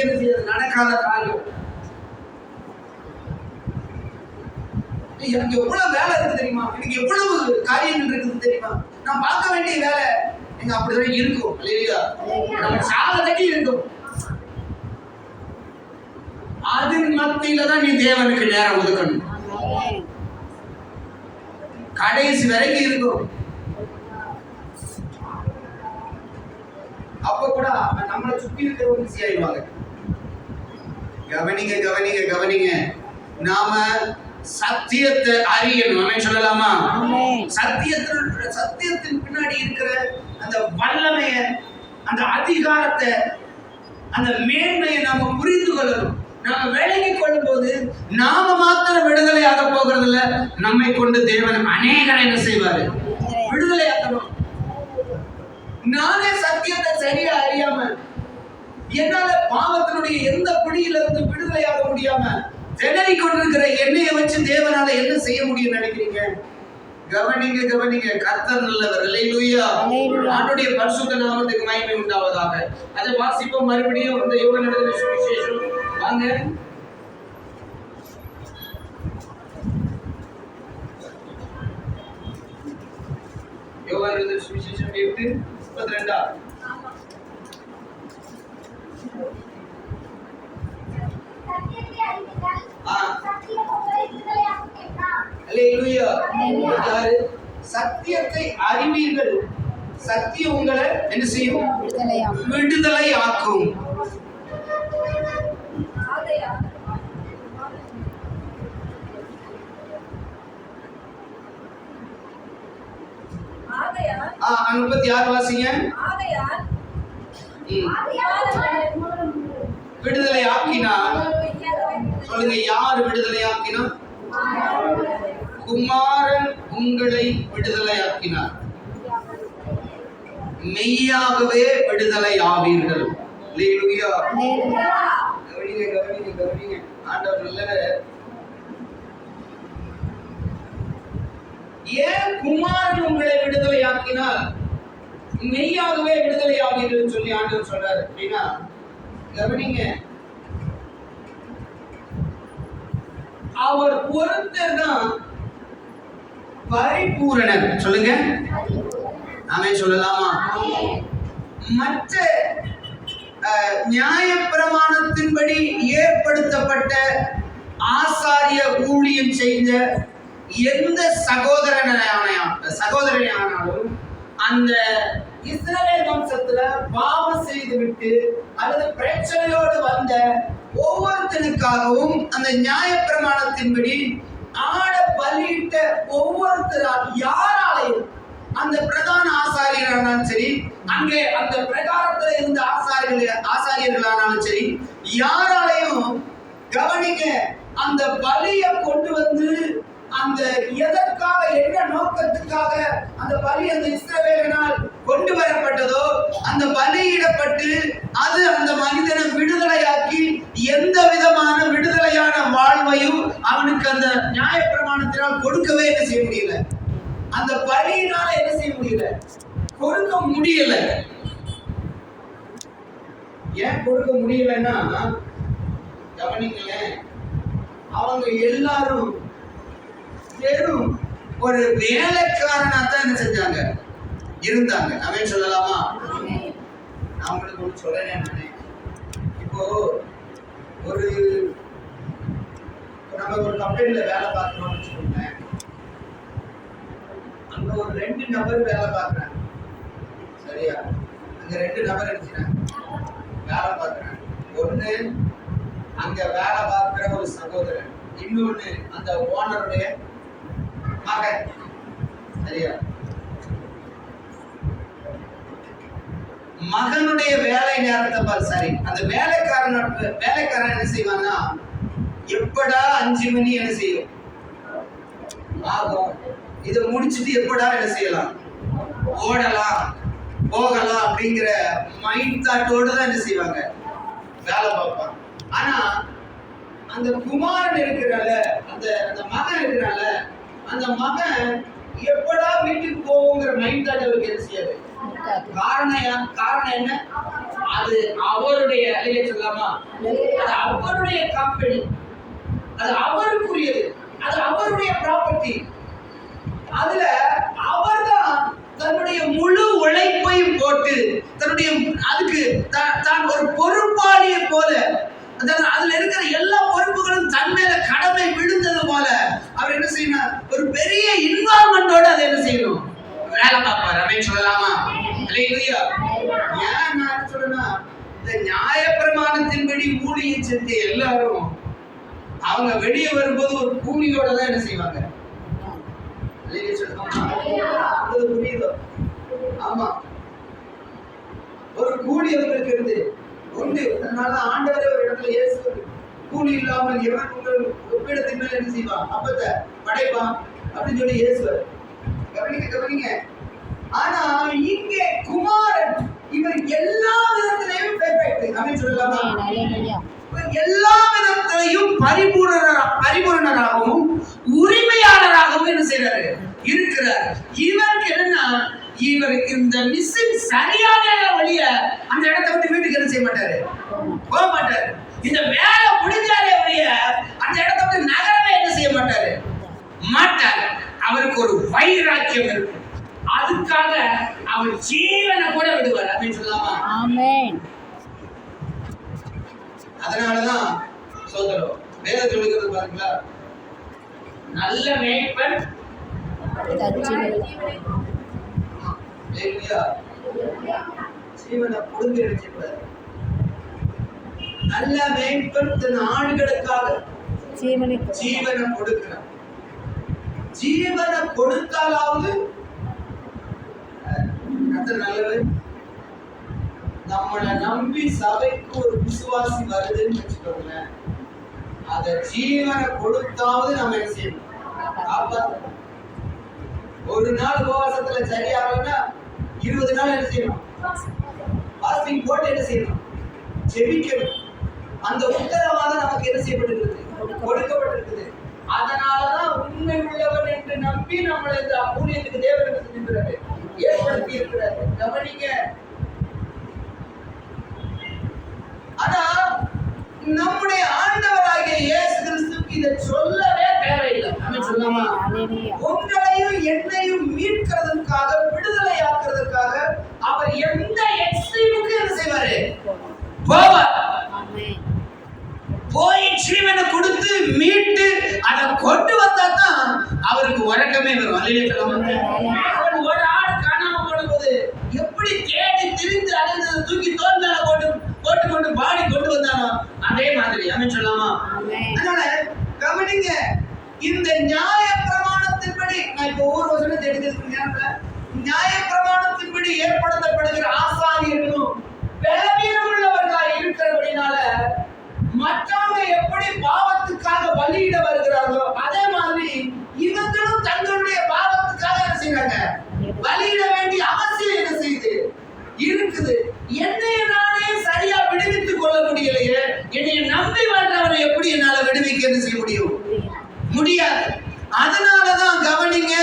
என்ன செய்யாது, நடக்காத காரியம். எனக்கு எவ்வளவு வேலை இருக்கு தெரியுமா, எனக்கு எவ்வளவு காரியங்கள் இருக்குது தெரியுமா, நான் பார்க்க வேண்டிய வேலை எங்க அப்படிதான் இருக்கும் இல்லையா, நம்ம சாதனைக்கு இருக்கும். அதன் மத்தியில தான் நீ தேவனுக்கு நேரம் ஒதுக்கணும். கடைசி வரைக்கும் இருக்கும். அப்ப கூட நம்மளை சுத்தி இருக்கிறவங்க பிஸி ஆயிடுவாங்க. கவனிங்க கவனிங்க கவனிங்க, நாம சத்தியத்தை அறியணும். சொல்லலாமா? சத்தியத்தின் பின்னாடி இருக்கிற அந்த வல்லமைய, அந்த அதிகாரத்தை, அந்த மேன்மையை நாம புரிந்து கொள்ளணும். நாம விலகி கொள்ளும் போது நாம மாத்திரம் விடுதலையாக போகிறது இல்ல, நம்மை கொண்டு தேவன் அநேகரை என்ன செய்வாரு, விடுதலையாக்கணும். நானே சத்தியத்தை சரியா அறியாம, என்னால பாவத்தினுடைய எந்த பிடியிலிருந்து விடுதலையாக முடியாம திணறி கொண்டிருக்கிற என்னைய வச்சு தேவனால என்ன செய்ய முடியும் நினைக்கிறீங்க? கவனிங்க கவனிங்க, கர்த்தர் நல்லவர். அல்லேலூயா. ஆண்டவருடைய பரிசுத்த நாமத்துக்கு மகிமை உண்டாவதாக. அதை வாசிப்போம் மறுபடியும். இந்த யோவான் எழுதின சுவிசேஷம் வாங்க. யோவான் எழுதின சுவிசேஷம் 8:32. சத்தியத்தை அறிவீர்கள், சத்தியம் உங்களை என்ன செய்யும், விடுதலை ஆக்கும். அனுபத்தி யார் வாசிங்க? விடுதலை ஆக்கினார். சொல்லுங்க, யார் விடுதலை ஆக்கினார்? குமாரன் உங்களை விடுதலை ஆக்கினார். மெய்யாகவே விடுதலை ஆவீர்கள். அல்லேலூயா. கவனிங்க கவனிங்க கவனிங்க, ஆண்டவர் நல்லவர். ஏன் குமாரன் உங்களை விடுதலை ஆக்கினார், மெய்யாகவே விடுதலை ஆவீர்கள் சொல்லி ஆண்டவர் சொல்றாரு அப்படின்னா, கவனிங்க, அவர் ஒருத்தர் தான் பரிபூரணர். சொல்லுங்க, ஆமென் சொல்லலாமா? மற்ற நியாய பிரமாணத்தின்படி ஏற்படுத்தப்பட்ட ஆசாரிய ஊழியம் செய்த எந்த சகோதரனானாலும் அந்த இஸ்ரவேல் வம்சத்துல பாவம் செய்துவிட்டு அல்லது பிரச்சனையோடு வந்த ஒவ்வொருத்தனுக்காகவும் அந்த நியாய பிரமாணத்தின்படி ஆட பலியிட்ட ஒவ்வொருத்தரால் யாராலையும், அந்த பிரதான ஆசாரியர்களானாலும் சரி, அங்கே அந்த பிரகாரத்தில் இருந்த ஆசாரியர்களானாலும் சரி, யாராலையும், கவனிக்க, அந்த பலியை கொண்டு வந்து அந்த எதற்காக, என்ன நோக்கத்துக்காக அந்த பலி அந்த இஸ்ரவேலினால் கொண்டு வரப்பட்டதோ அந்த பலியிடப்பட்டு அது அந்த மனிதனை விடுதலையாக்கி எந்த விதமான விடுதலையான வாழ்வையும் அவனுக்கு அந்த நியாய பிரமாணத்தினால் கொடுக்கவே என்ன செய்ய முடியல, அந்த பலியினால என்ன செய்ய முடியல, கொடுக்க முடியல. ஏன் கொடுக்க முடியலன்னா, கவனிங்களேன், அவங்க எல்லாரும் வெறும் ஒரு வேலைக்காரனா தான் என்ன செஞ்சாங்க, இருந்தாங்க. அவன் சொல்லலாமா? நான் உங்களுக்கு ஒன்று சொல்றேன். நானே இப்போ ஒரு நம்ம ஒரு கம்பெனில வேலை பார்க்கணும்னு வச்சுக்கோங்க. அங்க ஒரு 2 நபர் வேலை பார்க்குறாங்க. சரியா? அங்க 2 நபர் இருக்கிறாங்க, வேலை பார்க்குறாங்க. ஒண்ணு அங்க வேலை பார்க்கிற ஒரு சகோதரன், இன்னொன்னு அந்த ஓனருடைய மகன். சரியா? மகனுடைய வேலை நேரத்தை பாரு. சரி, அந்த வேலைக்காரன் என்ன செய்வான்னா, எப்படா 5 மணி என்ன செய்யும் ஆகும், இதை முடிச்சுட்டு எப்படா என்ன செய்யலாம், ஓடலாம் போகலாம் அப்படிங்கிற மைண்ட் தாட்டோடு தான் என்ன செய்வாங்க, வேலை பார்ப்பாங்க. ஆனா அந்த குமாரன் இருக்கிறால, அந்த மகன் இருக்கிறால, அந்த மகன் எப்படா வீட்டுக்கு போகுங்கிற மைண்ட் தாட் அவருக்கு என்ன செய்யாது. காரணம் என்ன? அது அவருடைய சொல்லாமா, அது அவருடைய கம்பெனி, அது அவருக்குரியது, அது அவருடைய ப்ராப்பர்ட்டி. அதுல அவர்தான் தன்னுடைய முழு உழைப்பையும் போட்டு தன்னுடைய அதுக்கு தான் ஒரு பொறுப்பாளியை போல, அதுல இருக்கிற எல்லா பொறுப்புகளும் தன் மேல கடமை விழுந்தது போல அவர் என்ன செய்யணும், ஒரு பெரிய இன்வால்மெண்டோட அதை என்ன செய்யணும், வேலை பார்ப்பார் அப்படின்னு சொல்லலாமா? அல்லேலூயா. ஏன் நான் என்ன சொல்றேன்னா, இந்த நியாயப்பிரமாணத்தின்படி ஊழியம் செஞ்ச எல்லாரும் அவங்க வெளியே வரும்போது ஒரு கூலியோட தான் என்ன செய்வாங்க. புரியுதோ? ஆமா, ஒரு கூலி அவர்களுக்கு இருந்து உண்டு. அதனால ஆண்டவரே ஒரு இடத்துல இயேசு கூலி இல்லாமல் எவன் உங்கள் ஒப்பிடத்தின் மேல் என்ன செய்வான், அப்பத்தை படைப்பான் அப்படின்னு சொல்லி இயேசுவர். கவனிங்க. ஆனா இங்கே குமாரன் இவர் எல்லா விதத்திலையும் பெர்ஃபெக்ட் அப்படின்னு சொல்லலாமா? எல்லா விதத்திலையும் பரிபூரணராகவும் உரிமையாளராகவும் என்ன செய்யறாரு, இருக்கிறார். இவருக்கு என்னன்னா, இவர் இந்த மிஷின் சரியான வழிய அந்த இடத்தை விட்டு வீட்டுக்கு என்ன செய்ய மாட்டாரு, போக மாட்டாரு. இந்த வேலை முடிஞ்சாலே வழிய அந்த இடத்தை விட்டு நகரவே என்ன செய்ய மாட்டாரு. அவருக்கு ஒரு வைராக்கியம் இருக்கு. அதுக்காக அவர் ஜீவனை கூட விடுவார் அப்படின்னு சொல்லலாமா? ஆமென். அதனாலதான் சோதரம் வேதத்தில் சொல்லுகிறது பாருங்களா, நல்ல மேய்ப்பன் ஜீவனை கொடுங்க எடுத்துக்கிறார். நல்ல மேய்ப்பன் தன் ஆடுகளுக்காக ஜீவனை கொடுக்கிறார். ஜீவனை கொடுத்தாலாவது நல்லது. நம்மளை நம்பி சபைக்கு ஒரு விசுவாசி வருதுன்னு வச்சுக்கோங்களேன், அத ஜீவனை கொடுத்தாவது நம்ம என்ன செய்யணும், காப்பாற்றணும். ஒரு நாள் உபவாசத்துல சரியாகலன்னா 20 நாள் என்ன செய்யணும், ஃபாஸ்டிங் போட்டு என்ன செய்யணும், ஜெபிக்கணும். அந்த உத்தரவாதம் நமக்கு என்ன செய்யப்பட்டிருக்குது, கொடுக்கப்பட்டிருக்குது. அதனாலதான் உண்மை உள்ளவன் என்று நம்பி நம்மளை இந்த ஊழியத்துக்கு தேவன் செஞ்சிருக்கிறாரு, ஏற்படுத்தி இருக்கிறாரு. கவனிங்க. ஆனா நம்முடைய ஆண்டவராகிய இயேசு கிறிஸ்துவுக்கு இதை சொல்லவே தேவையில்லை. நம்ம சொல்லலாமா? உங்களையும் என்னையும் மீட்கிறதுக்காக, விடுதலையாக்குறதுக்காக அவர் எந்த எக்ஸ்ட்ரீமுக்கு என்ன செய்வாரு, போவார். போய் ஜீவனை கொடுத்து மீட்டு அதை கொண்டு வந்தா தான் அவருக்கு உறக்கமே வரும். அல்லேலூயா. ஒரு ஆடு காணாம போடும்போது எப்படி தேடி திரிந்து அலைந்ததை தூக்கி தோல்ல போட்டு கொண்டு பாடி கொண்டு வந்தானோ அதே மாதிரி அமேன் சொல்லலாமா? அதனால கவனிங்க, இந்த நியாய பிரமாணத்தின்படி நான் இப்போ ஒவ்வொரு வசனத்தை எடுத்துக்கிற நியாய பிரமாணத்தின்படி ஏற்படுத்தப்படுகிற ஆசாரியர்களும் பலவீனம் உள்ளவர்களாக இருக்கிறபடினால மற்றவங்க எப்படி பாவத்துக்காக பலியிட வருகிறார்களோ அதே மாதிரி இவங்களும் தங்களுடைய பாவத்துக்காக என்ன செய்யறாங்க, பலியிட வேண்டிய அவசியம் என்ன செய்யுது இருக்குது. என்னைய நானே சரியா விடுவித்துக் கொள்ள முடியலையே, என்னைய நம்பி வாழ்றவரை எப்படி என்னால விடுவிக்க என்ன செய்ய முடியாது. அதனாலதான் கவனிங்க,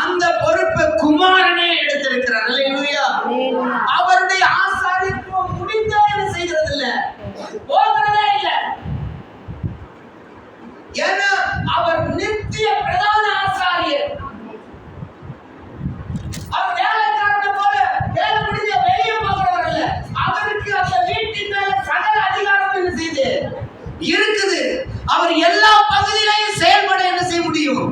அந்த பொறுப்பை குமாரனே எடுத்திருக்கிறார். அல்லேலூயா. அவருடைய ஆசாரியத்துவம் முடிந்தா என்ன செய்கிறது இல்ல, போகிறதே இல்ல. ஏன்னா அவர் நித்திய பிரதான ஆசாரியர். அவர் வேலைக்காரனை போல வேலை முடிஞ்ச வெளியே போகிறவர் அல்ல. அவருக்கு அந்த வீட்டின் மேல சகல அதிகாரம் என்ன செய்யுது இருக்குது. அவர் எல்லா பகுதியிலையும் செயல்பட என்ன செய்ய முடியும்.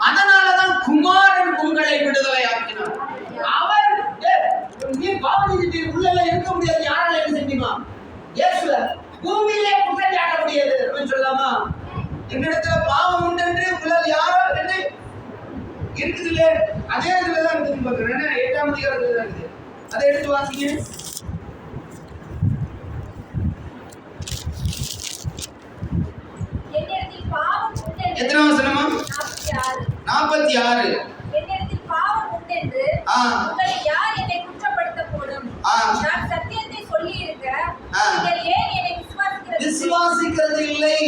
அதனாலதான் குமாரன் உங்களை விடுதலை ஆக்கினார். அவர் நீ பாவனிட்டு உள்ள இருக்க முடியாது, யாரால என்ன செஞ்சுமா இயேசுல பூமியிலே குற்றம் சாட்ட முடியாது அப்படின்னு சொல்லலாமா? எங்களிடத்துல பாவம் உண்டென்று உங்களால் யாரால் என்ன இருக்குது இல்ல, அதே இதுலதான் இருக்குது பாக்குறேன். 8ஆம் அதிகாரத்துல தான் இருக்குது. அதை எடுத்து வாசிங்க. எத்தனாம் வசனமா? 46. என்னிடத்தில் பாவம் உண்டென்று உங்களை யார் என்னை குற்றப்படுத்த போடும்? நான் சத்தியத்தை சொல்லி இருக்க நீங்கள் ஏன் என்னை விசுவாசிக்கிறது இல்லை?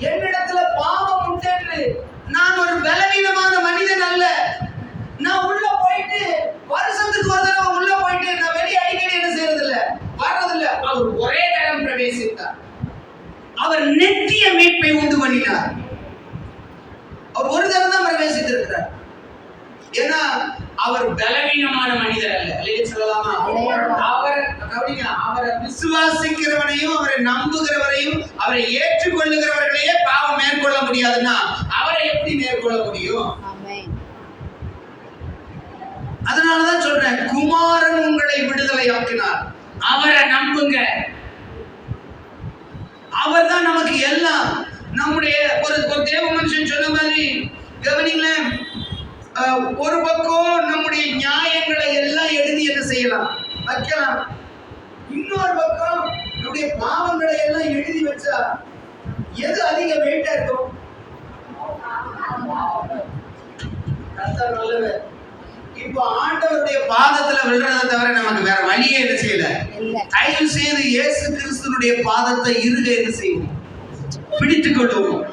என்னிடத்துல பாவம் உண்டென்று, நான் ஒரு பலவீனமான மனிதன் அல்ல. நான் உள்ள போயிட்டு வருஷத்துக்கு ஒரு தடவை உள்ள போயிட்டு நான் வர்றதில்ல. அவர் ஒரே தரம் பிரவேசித்தார். அவர் நித்திய மீட்பை உண்டு பண்ணினார். அவர் ஒரு தரம் தான் பிரவேசித்திருக்கிறார். ஏன்னா அவர் பலவீனமான மனிதர் அல்ல. இல்லையா சொல்லலாமா? அவரை விசுவாசிக்கிறவனையும் அவரை நம்புகிறவரையும் அவரை ஏற்றுக்கொள்ளுகிறவர்களையே பாவம் மேற்கொள்ள முடியாதுன்னா அவரை எப்படி மேற்கொள்ள முடியும்? அதனாலதான் சொல்றேன், குமாரன் உங்களை விடுதலை ஆக்கினார். அவரை நம்புங்க. அவர் தான் நமக்கு எல்லாம். நம்முடைய ஒரு தேவ மனுஷன் சொன்ன மாதிரி கவனிங்களேன், ஒரு பக்கம் நம்முடைய நியாயங்களை எல்லாம் எழுதி என்ன செய்யலாம், வைக்கலாம். இன்னொரு பக்கம் நம்முடைய பாவங்களை எல்லாம் எழுதி வச்சா எது அதிக வெயிட்டா இருக்கும்? நல்லது. இப்போ ஆண்டவருடைய பாதத்துல விழுறதை தவிர நமக்கு வேற வழியே என்ன செய்யல. தயவு செய்து இயேசு கிறிஸ்துனுடைய பாதத்தை இருக என்ன செய்வோம், பிடித்துக் கொள்வோம்.